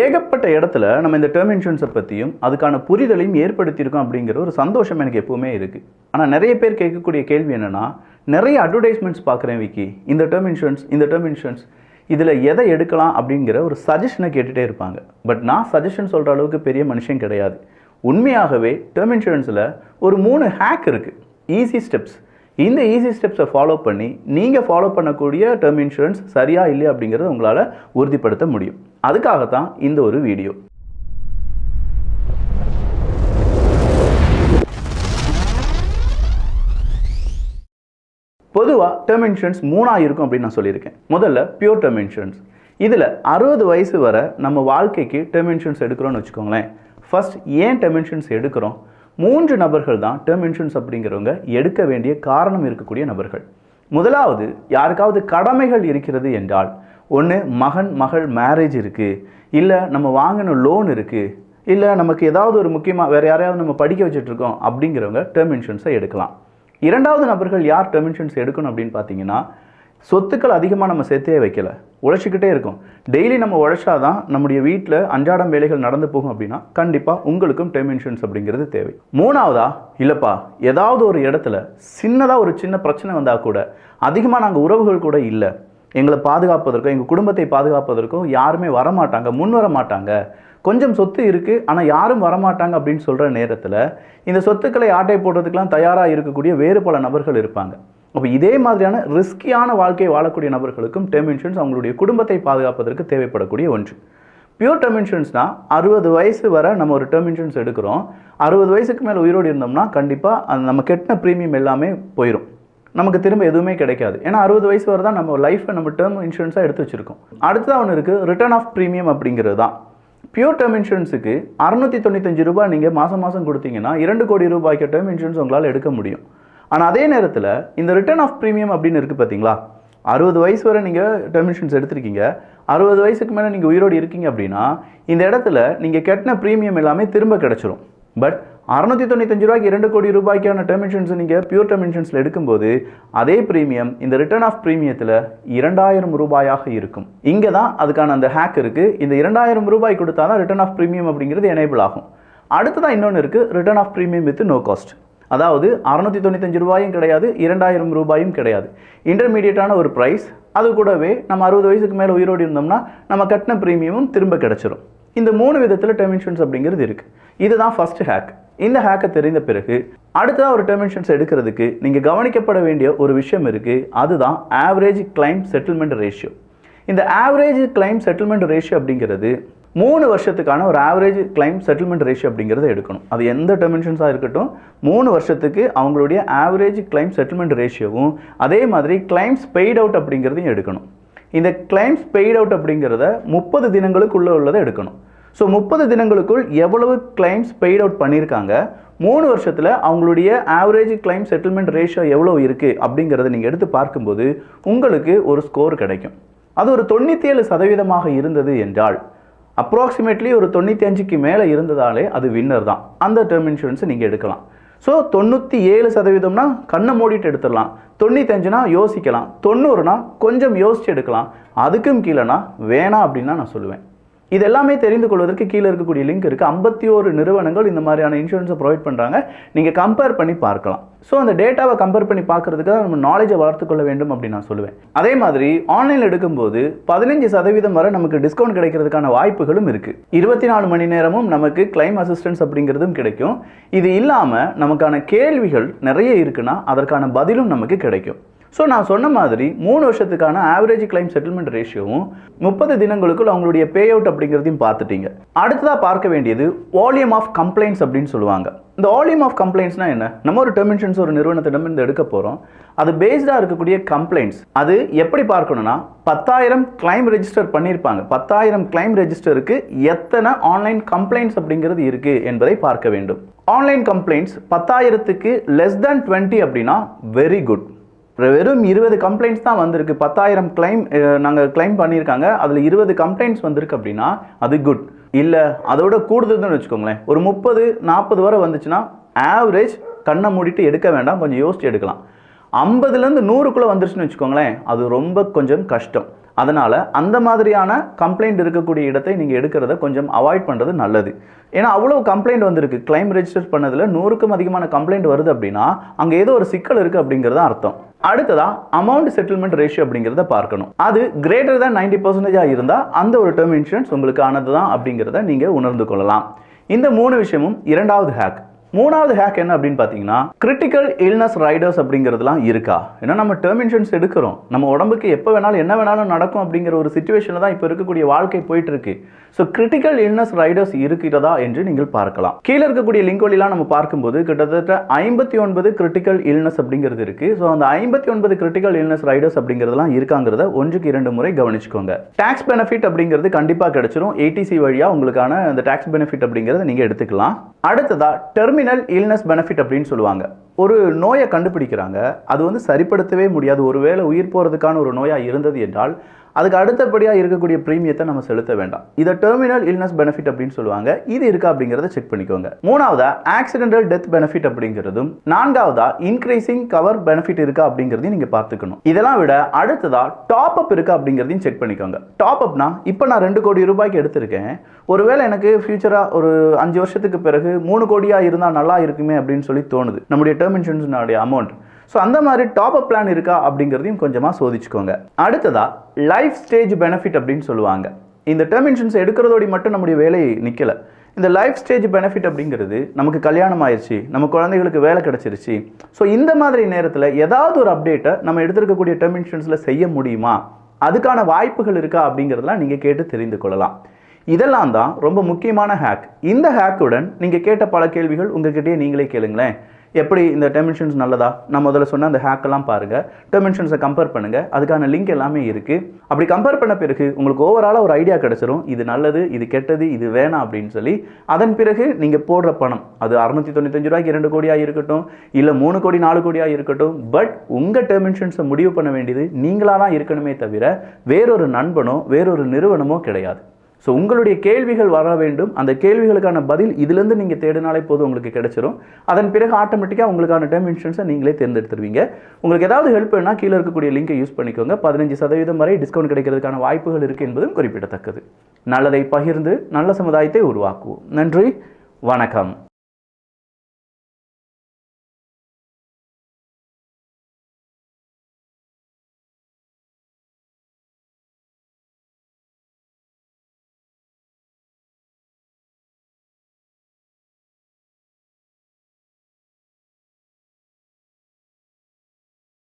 ஏகப்பட்ட இடத்துல நம்ம இந்த டேர்ம் இன்சூரன்ஸை பற்றியும் அதுக்கான புரிதலையும் ஏற்படுத்தியிருக்கோம் அப்படிங்கிற ஒரு சந்தோஷம் எனக்கு எப்பவுமே இருக்குது. ஆனால் நிறைய பேர் கேட்கக்கூடிய கேள்வி என்னென்னா, நிறைய அட்வர்டைஸ்மெண்ட்ஸ் பார்க்குறேன் விக்கி, இந்த டேர்ம் இன்சூரன்ஸ் இதில் எதை எடுக்கலாம் அப்படிங்கிற ஒரு சஜஷனை கேட்டுகிட்டே இருப்பாங்க. பட் நான் சஜஷன் சொல்கிற அளவுக்கு பெரிய மனுஷன் கிடையாது. உண்மையாகவே டேர்ம் இன்சூரன்ஸில் ஒரு 3 ஹேக் இருக்குது, ஈஸி ஸ்டெப்ஸ். இந்த ஈஸி ஸ்டெப்ஸை ஃபாலோ பண்ணி நீங்கள் ஃபாலோ பண்ணக்கூடிய டேர்ம் இன்சூரன்ஸ் சரியா இல்லையா அப்படிங்கிறத உங்களால் உறுதிப்படுத்த முடியும். அதுக்காகத்தான் இந்த ஒரு வீடியோ. பொதுவாக டேர்ம் இன்சூரன்ஸ் 3 இருக்கும் அப்படின்னு நான் சொல்லியிருக்கேன். முதல்ல பியூர் டேர்ம் இன்சூரன்ஸ். இதில் 60 வயசு வரை நம்ம வாழ்க்கைக்கு டேர்ம் இன்சூரன்ஸ் எடுக்கிறோன்னு வச்சுக்கோங்களேன். ஃபர்ஸ்ட் ஏன் டேர்ம் இன்சூரன்ஸ் எடுக்கிறோம்? 3 நபர்கள் தான் டேர்ம் இன்சூரன்ஸ் அப்படிங்கிறவங்க எடுக்க வேண்டிய காரணம் இருக்கக்கூடிய நபர்கள். முதலாவது, யாருக்காவது கடமைகள் இருக்கிறது என்றால், ஒன்று மகன் மகள் மேரேஜ் இருக்குது, இல்லை நம்ம வாங்கின லோன் இருக்குது, இல்லை நமக்கு ஏதாவது ஒரு முக்கியமாக வேறு யாரையாவது நம்ம படிக்க வச்சுட்ருக்கோம் அப்படிங்கிறவங்க டேர்ம் இன்சூரன்ஸை எடுக்கலாம். இரண்டாவது நபர்கள் யார் டேர்ம் இன்சூரன்ஸ் எடுக்கணும் அப்படின்னு பார்த்தீங்கன்னா, சொத்துக்கள் அதிகமாக நம்ம சேர்த்தே வைக்கல, உழைச்சிக்கிட்டே இருக்கும். டெய்லி நம்ம உழைச்சாதான் நம்முடைய வீட்டில் அன்றாடம் வேலைகள் நடந்து போகும் அப்படின்னா கண்டிப்பாக உங்களுக்கும் டேர்ம் இன்சூரன்ஸ் அப்படிங்கிறது தேவை. மூணாவதா, இல்லைப்பா ஏதாவது ஒரு இடத்துல சின்னதாக ஒரு சின்ன பிரச்சனை வந்தால் கூட அதிகமாக நாங்கள் உறவுகள் கூட இல்லை, எங்களை பாதுகாப்பதற்கும் எங்கள் குடும்பத்தை பாதுகாப்பதற்கும் யாருமே வரமாட்டாங்க, முன் வர மாட்டாங்க, கொஞ்சம் சொத்து இருக்குது ஆனால் யாரும் வரமாட்டாங்க அப்படின்னு சொல்கிற நேரத்தில் இந்த சொத்துக்களை ஆட்டை போடுறதுக்கெலாம் தயாராக இருக்கக்கூடிய வேறு பல நபர்கள் இருப்பாங்க. அப்போ இதே மாதிரியான ரிஸ்கியான வாழ்க்கையை வாழக்கூடிய நபர்களுக்கும் டேர்ம் இன்சூரன்ஸ் அவங்களுடைய குடும்பத்தை பாதுகாப்பதற்கு தேவைப்படக்கூடிய ஒன்று. பியூர் டேர்ம் இன்சூரன்ஸ்னால் 60 வயசு வரை நம்ம ஒரு டேர்ம் இன்சூரன்ஸ் எடுக்கிறோம். 60 வயசுக்கு மேலே உயிரோடு இருந்தோம்னா கண்டிப்பாக நம்ம கெட்டின ப்ரீமியம் எல்லாமே போயிடும், நமக்கு திரும்ப எதுவுமே கிடைக்காது. ஏன்னா 60 வயசு வரை தான் நம்ம லைஃப்பை நம்ம டேர்ம் இன்சூரன்ஸாக எடுத்து வச்சுருக்கோம். அடுத்ததாக ஒன்று இருக்குது, ரிட்டர்ன் ஆஃப் ப்ரீமியம் அப்படிங்கிறது தான். பியூர் டேர்ம் இன்சூரன்ஸுக்கு 695 ரூபாய் நீங்கள் மாதம் கொடுத்தீங்கன்னா 2 கோடி ரூபாய்க்கு டேர்ம் இன்சூரன்ஸ் உங்களால் எடுக்க முடியும். ஆனால் அதே நேரத்தில் இந்த ரிட்டர்ன் ஆஃப் ப்ரீமியம் அப்படின்னு இருக்குது பார்த்தீங்களா, 60 வயசு வரை நீங்கள் டேர்ம் இன்சூரன்ஸ் எடுத்திருக்கீங்க, 60 வயசுக்கு மேலே நீங்கள் உயிரோடு இருக்கீங்க அப்படின்னா இந்த இடத்துல நீங்கள் கட்டின ப்ரீமியம் எல்லாமே திரும்ப கிடச்சிரும். பட் 695 ரூபாய்க்கு 2 கோடி ரூபாய்க்கான டேர்ம் இன்சூரன்ஸ் நீங்கள் பியூர் டேர்ம் இன்சூரன்ஸில் எடுக்கும்போது அதே ப்ரீமியம் இந்த ரிட்டர்ன் ஆஃப் ப்ரீமியத்தில் 2000 ரூபாயாக இருக்கும். இங்கே தான் அதுக்கான அந்த ஹேக் இருக்குது. இந்த 2000 ரூபாய் கொடுத்தா தான் ரிட்டர்ன் ஆஃப் ப்ரீமியம் அப்படிங்கிறது எனேபிள் ஆகும். அடுத்ததான் இன்னொன்று இருக்குது, return of premium with no cost. அதாவது 695 ரூபாயும் கிடையாது, 2000 ரூபாயும் கிடையாது, இன்டர்மீடியட்டான ஒரு ப்ரைஸ். அது கூடவே நம்ம 60 வயசுக்கு மேலே உயிரோடு இருந்தோம்னா நம்ம கட்டின ப்ரீமியமும் திரும்ப கிடச்சிரும். இந்த 3 விதத்தில் டேர்ம் இன்சூரன்ஸ் அப்படிங்கிறது இருக்குது. இதுதான் ஃபர்ஸ்ட் ஹேக். இந்த ஹேக்கை தெரிந்த பிறகு அடுத்ததாக ஒரு டேர்ம் இன்சூரன்ஸ் எடுக்கிறதுக்கு நீங்கள் கவனிக்கப்பட வேண்டிய ஒரு விஷயம் இருக்குது, அதுதான் ஆவரேஜ் கிளைம் செட்டில்மெண்ட் ரேஷியோ. இந்த ஆவரேஜ் கிளைம் செட்டில்மெண்ட் ரேஷியோ அப்படிங்கிறது 3 வருஷத்துக்கான ஒரு ஆவரேஜ் கிளைம் செட்டில்மெண்ட் ரேஷியோ அப்படிங்கிறத எடுக்கணும். அது எந்த டேர்ம் இன்சூரன்ஸாக இருக்கட்டும் 3 வருஷத்துக்கு அவங்களுடைய ஆவரேஜ் கிளைம் செட்டில்மெண்ட் ரேஷியோவும் அதே மாதிரி கிளைம்ஸ் பெய்ட் அவுட் அப்படிங்கிறதையும் எடுக்கணும். இந்த கிளைம்ஸ் பெய்ட் அவுட் அப்படிங்கிறத 30 தினங்களுக்குள்ளே உள்ளதை எடுக்கணும். ஸோ 30 தினங்களுக்குள் எவ்வளவு கிளைம்ஸ் பெய்ட் அவுட் பண்ணியிருக்காங்க, 3 வருஷத்தில் அவங்களுடைய ஆவரேஜ் கிளைம் செட்டில்மெண்ட் ரேஷியோ எவ்வளோ இருக்குது அப்படிங்கிறத நீங்கள் எடுத்து பார்க்கும்போது உங்களுக்கு ஒரு ஸ்கோர் கிடைக்கும். அது ஒரு 97% இருந்தது என்றால், அப்ராக்சிமேட்லி ஒரு 95க்கு மேலே இருந்ததாலே அது வின்னர் தான். அந்த டேர்ம் இன்சூரன்ஸை நீங்கள் எடுக்கலாம். ஸோ 97%னா கண்ணை மூடிட்டு எடுத்துடலாம், 95னா யோசிக்கலாம், 90னா கொஞ்சம் யோசிச்சு எடுக்கலாம், அதுக்கும் கீழேனா வேணாம் அப்படின்னு தான் நான் சொல்லுவேன். இது எல்லாமே தெரிந்து கொள்வதற்கு கீழே இருக்கக்கூடிய லிங்க் இருக்குது. 51 நிறுவனங்கள் இந்த மாதிரியான இன்சூரன்ஸை ப்ரொவைட் பண்ணுறாங்க, நீங்கள் கம்பேர் பண்ணி பார்க்கலாம். ஸோ அந்த டேட்டாவை கம்பேர் பண்ணி பார்க்குறதுக்காக நம்ம நாலேஜை வளர்த்துக்கொள்ள வேண்டும் அப்படின்னு நான் சொல்லுவேன். அதே மாதிரி ஆன்லைனில் எடுக்கும்போது 15% வரை நமக்கு டிஸ்கவுண்ட் கிடைக்கிறதுக்கான வாய்ப்புகளும் இருக்குது. 24 மணி நேரமும் நமக்கு கிளைம் அசிஸ்டன்ஸ் அப்படிங்கிறதும் கிடைக்கும். இது இல்லாமல் நமக்கான கேள்விகள் நிறைய இருக்குன்னா அதற்கான பதிலும் நமக்கு கிடைக்கும். ஸோ நான் சொன்ன மாதிரி 3 வருஷத்துக்கான ஆவரேஜ் கிளைம் செட்டில்மெண்ட் ரேஷியோவும் 30 தினங்களுக்குள் அவங்களுடைய பே அவுட் அப்படிங்கிறதையும் பார்த்துட்டீங்க. அடுத்ததாக பார்க்க வேண்டியது வால்யூம் ஆஃப் கம்ப்ளைண்ட்ஸ் அப்படின்னு சொல்லுவாங்க. இந்த வால்யூம் ஆஃப் கம்ப்ளைண்ட்ஸ்னால் என்ன? நம்ம ஒரு டேர்ம் இன்சூரன்ஸ் ஒரு நிறுவனத்திடமிருந்து எடுக்க போகிறோம், அது பேஸ்டாக இருக்கக்கூடிய கம்ப்ளைண்ட்ஸ் அது எப்படி பார்க்கணும்னா 10,000 கிளைம் ரெஜிஸ்டர் பண்ணியிருப்பாங்க, 10,000 கிளைம் ரெஜிஸ்டருக்கு எத்தனை ஆன்லைன் கம்ப்ளைண்ட்ஸ் அப்படிங்கிறது இருக்குது என்பதை பார்க்க வேண்டும். ஆன்லைன் கம்ப்ளைண்ட்ஸ் 10,000க்கு லெஸ் தேன் 20 அப்படின்னா வெரி குட். வெறும் 20 கம்ப்ளைண்ட்ஸ் தான் வந்திருக்கு, 10,000 கிளைம் நாங்கள் கிளைம் பண்ணியிருக்காங்க, அதில் 20 கம்ப்ளைண்ட்ஸ் வந்திருக்கு அப்படின்னா அது குட். இல்லை அதோட கூடுதல்னு வச்சுக்கோங்களேன், ஒரு 30-40 வரை வந்துச்சுன்னா ஆவரேஜ் கண்ணை மூடிட்டு எடுக்க வேண்டாம், கொஞ்சம் யோசிச்சு எடுக்கலாம். 50லேருந்து 100க்குள்ளே வந்துருச்சுன்னு வச்சுக்கோங்களேன், அது ரொம்ப கொஞ்சம் கஷ்டம். அதனால் அந்த மாதிரியான கம்ப்ளைண்ட் இருக்கக்கூடிய இடத்தை நீங்கள் எடுக்கிறத கொஞ்சம் அவாய்ட் பண்ணுறது நல்லது. ஏன்னா அவ்வளோ கம்ப்ளைண்ட் வந்திருக்கு, கிளைம் ரெஜிஸ்டர் பண்ணதில் 100க்கும் அதிகமான கம்ப்ளைண்ட் வருது அப்படின்னா அங்கே ஏதோ ஒரு சிக்கல் இருக்குது அப்படிங்கிறது அர்த்தம். அடுத்ததா அமௌண்ட் செட்டில்மெண்ட் ரேஷியோ அப்படிங்கிறத பார்க்கணும். அது கிரேட்டர் தான் 90% இருந்தால் அந்த ஒரு டேர்ம் இன்சூரன்ஸ் உங்களுக்கு ஆனது தான் அப்படிங்கிறத நீங்கள் உணர்ந்து கொள்ளலாம். இந்த 3 விஷயமும் இரண்டாவது ஹேக். மூணாவது ஹேக் என்ன அப்படின்னு பார்த்தீங்கன்னா, கிரிட்டிக்கல் இல்னஸ் ரைடர்ஸ் அப்படிங்கிறதுலாம் இருக்கா? ஏன்னா நம்ம டேர்ம் இன்சூரன்ஸ் எடுக்கிறோம், நம்ம உடம்புக்கு எப்போ வேணாலும் என்ன வேணாலும் நடக்கும் அப்படிங்கிற ஒரு சுச்சுவேஷனில் தான் இப்போ இருக்கக்கூடிய வாழ்க்கை போயிட்டு இருக்கு. ஸோ கிரிட்டிக்கல் இல்னஸ் ரைடர்ஸ் இருக்கிறதா என்று நீங்கள் பார்க்கலாம். கீழே இருக்கக்கூடிய லிங்க் வழியெல்லாம் நம்ம பார்க்கும்போது கிட்டத்தட்ட 59 கிரிட்டிக்கல் இல்னஸ் அப்படிங்கிறது இருக்கு. ஸோ அந்த 59 கிரிட்டிக்கல் இல்னஸ் ரைடர்ஸ் அப்படிங்கிறதுலாம் இருக்காங்கிறத 1க்கு 2 முறை கவனிச்சுக்கோங்க. டாக்ஸ் பெனிஃபிட் அப்படிங்கிறது கண்டிப்பாக கிடைச்சிரும். ஏடிசி வழியாக உங்களுக்கான அந்த டாக்ஸ் பெனிஃபிட் அப்படிங்கிறத நீங்கள் எடுத்துக்கலாம். அடுத்ததா டெர்மினல் இல்னஸ் பெனிஃபிட் அப்படின்னு சொல்லுவாங்க. ஒரு நோயை கண்டுபிடிக்கிறாங்க, அது வந்து சரிப்படுத்தவே முடியாது, ஒருவேளை உயிர் போகிறதுக்கான ஒரு நோயாக இருந்தது என்றால் அதுக்கு அடுத்தபடியாக இருக்கக்கூடிய ப்ரீமியத்தை நம்ம செலுத்த வேண்டாம். இதை டெர்மினல் இல்னஸ் பெனிஃபிட் அப்படின்னு சொல்லுவாங்க. இது இருக்கா அப்படிங்கிறத செக் பண்ணிக்கோங்க. மூணாவதா ஆக்சிடென்டல் டெத் பெனிஃபிட் அப்படிங்கிறதும், நான்காவதா இன்க்ரீசிங் கவர் பெனிஃபிட் இருக்கா அப்படிங்கிறதையும் நீங்கள் பார்த்துக்கணும். இதெல்லாம் விட அடுத்ததா டாப் அப் இருக்கா அப்படிங்கிறதையும் செக் பண்ணிக்கோங்க. டாப் அப்னா இப்போ நான் 2 கோடி ரூபாய்க்கு எடுத்திருக்கேன், ஒருவேளை எனக்கு ஃபியூச்சராக ஒரு 5 வருஷத்துக்கு பிறகு 3 கோடியாக இருந்தால் நல்லா இருக்குமே அப்படின்னு சொல்லி தோணுது நம்முடைய டேர்ம் இன்சூரன்ஸினுடைய அமௌண்ட். ஸோ அந்த மாதிரி டாப் அப் பிளான் இருக்கா அப்படிங்கிறதையும் கொஞ்சமாக சோதிச்சுக்கோங்க. அடுத்ததா லைஃப் ஸ்டேஜ் பெனிஃபிட் அப்படின்னு சொல்லுவாங்க. இந்த டேர்ம் இன்சூரன்ஸ் எடுக்கிறதோடு மட்டும் நம்முடைய வேலை நிற்கலை. இந்த லைஃப் ஸ்டேஜ் பெனிஃபிட் அப்படிங்கிறது நமக்கு கல்யாணம் ஆயிடுச்சு, நம்ம குழந்தைகளுக்கு வேலை கிடச்சிருச்சு, ஸோ இந்த மாதிரி நேரத்தில் ஏதாவது ஒரு அப்டேட்டை நம்ம எடுத்திருக்கக்கூடிய டேர்ம் இன்சூரன்ஸில் செய்ய முடியுமா, அதுக்கான வாய்ப்புகள் இருக்கா அப்படிங்கிறதெல்லாம் நீங்கள் கேட்டு தெரிந்து கொள்ளலாம். இதெல்லாம் தான் ரொம்ப முக்கியமான ஹேக். இந்த ஹேக்குடன் நீங்கள் கேட்ட பல கேள்விகள் உங்கள்கிட்டயே நீங்களே கேளுங்களேன். எப்படி இந்த டேர்ம் இன்சூரன்ஸ் நல்லதா? நான் முதல்ல சொன்ன அந்த ஹேக்கெல்லாம் பாருங்கள், டேர்ம் இன்சூரன்ஸை கம்பேர் பண்ணுங்கள், அதுக்கான லிங்க் எல்லாமே இருக்குது. அப்படி கம்பேர் பண்ண பிறகு உங்களுக்கு ஓவராலாக ஒரு ஐடியா கிடச்சிரும், இது நல்லது, இது கெட்டது, இது வேணாம் அப்படின்னு சொல்லி. அதன் பிறகு நீங்கள் போடுற பணம் அது 695 ரூபாய்க்கு 2 கோடியாக இருக்கட்டும், இல்லை 3 கோடி 4 கோடியாக இருக்கட்டும், பட் உங்கள் டேர்ம் இன்சூரன்ஸை முடிவு பண்ண வேண்டியது நீங்களாக தான் இருக்கணுமே தவிர வேறொரு நண்பனோ வேறொரு நிறுவனமோ கிடையாது. ஸோ உங்களுடைய கேள்விகள் வர வேண்டும், அந்த கேள்விகளுக்கான பதில் இதிலேருந்து நீங்கள் தேடினாலே போதும் உங்களுக்கு கிடைச்சிரும். அதன் பிறகு ஆட்டோமேட்டிக்காக உங்களுக்கான டேர்ம் இன்சூரன்ஸை நீங்களே தேர்ந்தெடுத்துருவீங்க. உங்களுக்கு ஏதாவது ஹெல்ப் வேணால் கீழே இருக்கக்கூடிய லிங்கை யூஸ் பண்ணிக்கோங்க. 15% வரை டிஸ்கவுண்ட் கிடைக்கிறதுக்கான வாய்ப்புகள் இருக்குது என்பதும் குறிப்பிடத்தக்கது. நல்லதை பகிர்ந்து நல்ல சமுதாயத்தை உருவாக்குவோம். நன்றி, வணக்கம்.